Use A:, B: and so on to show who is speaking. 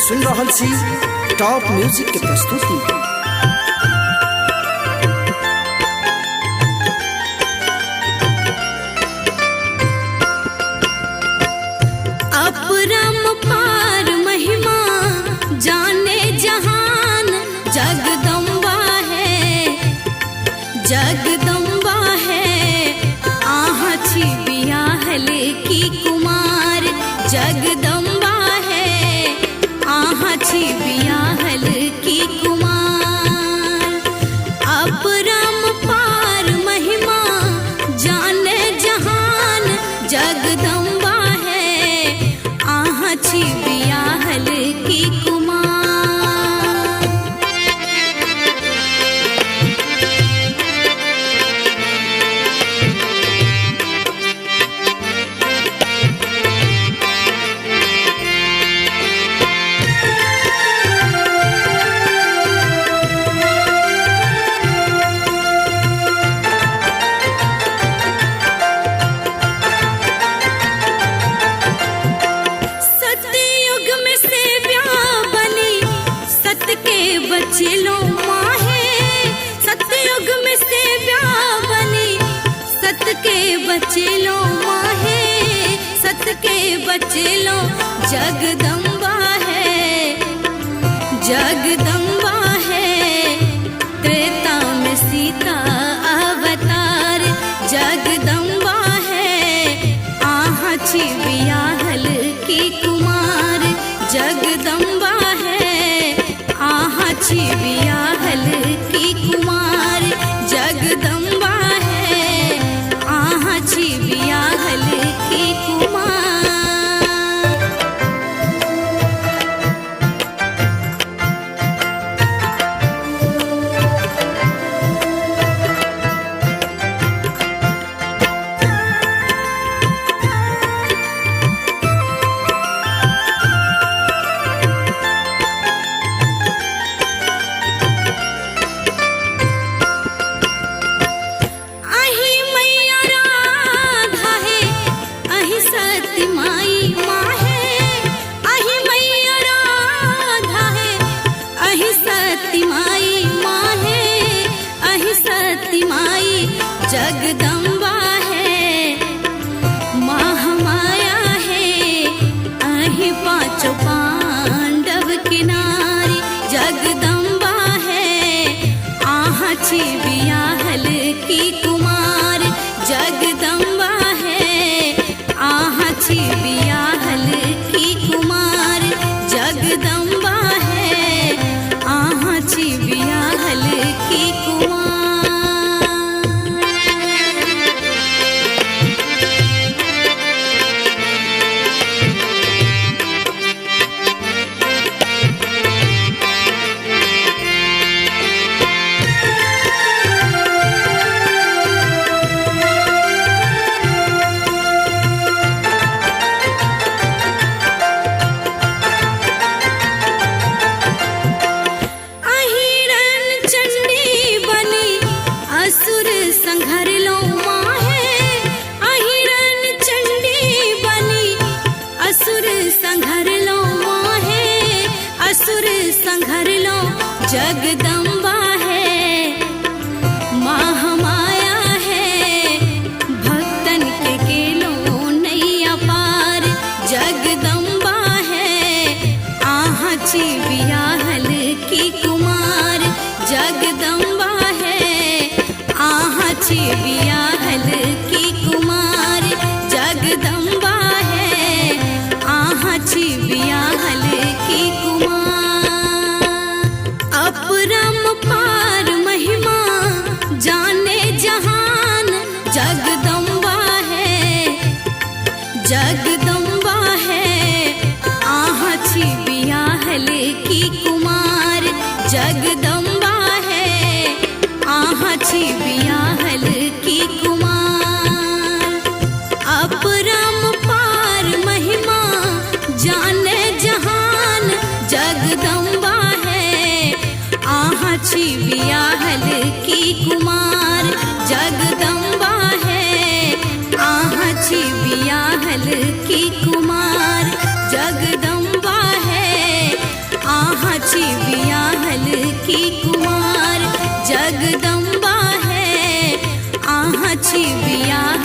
A: सुन रहल छी टॉप म्यूजिक के प्रस्तुति।
B: अपरंपार महिमा जाने जहान, जगदम्बा है आहा छी बियाहल की कुमार। जगदम्बा है आहा छी बियाहल की कुमार। अपरंपार महिमा जाने जहान, जगदम्बा छी बियाहल की कुमार। बचेलो माहे सतयुग में से ब्याह बनी, सत के बचेलो माहे सत के बचेलो। जगदम्बा है त्रेता में सीता अवतार। जगदम्बा है आहा छी बियाहल की कुमार। जगदम्बा है आहा छी बियाहल की कुमार। जगदम्बा है आहा छी बियाहल की कुमार। जगदम्बा है महामाया है अहि पांचों पांडव के नारी। जगदम्बा है आहा छी बियाहल की कुमार। जगदम्बा है आहा छी बियाहल की कुमार। जगदम्बा है आहा छी बियाहल की कुमार। असुर संघर लो माहे अहिरन चंडी बनी। असुर संघर लो माहे असुर संघर लो। जगदम्बा है महामाया है भक्तन के केलो नैया पार। जगदम्बा है आहा छी बियाहल की कुमार। जगदम्बा है आहा छी बियाहल की कुमार। जगदम्बा है आहा छी बियाहल की कुमार। अपरंपार महिमा जाने जहान, जगदम्बा है आहा छी बियाहल की कुमार। जगदम्बा है आहा छी बियाहल की कुमार। अपरंपार महिमा जाने जहान, जगदम्बा है आहा छी बियाहल की कुमार। जगदम्बा है आहा छी बियाहल की कुमार। जगदम्बा है छी बियाहल की कुमार जगदम्बा है आहा छी बियाह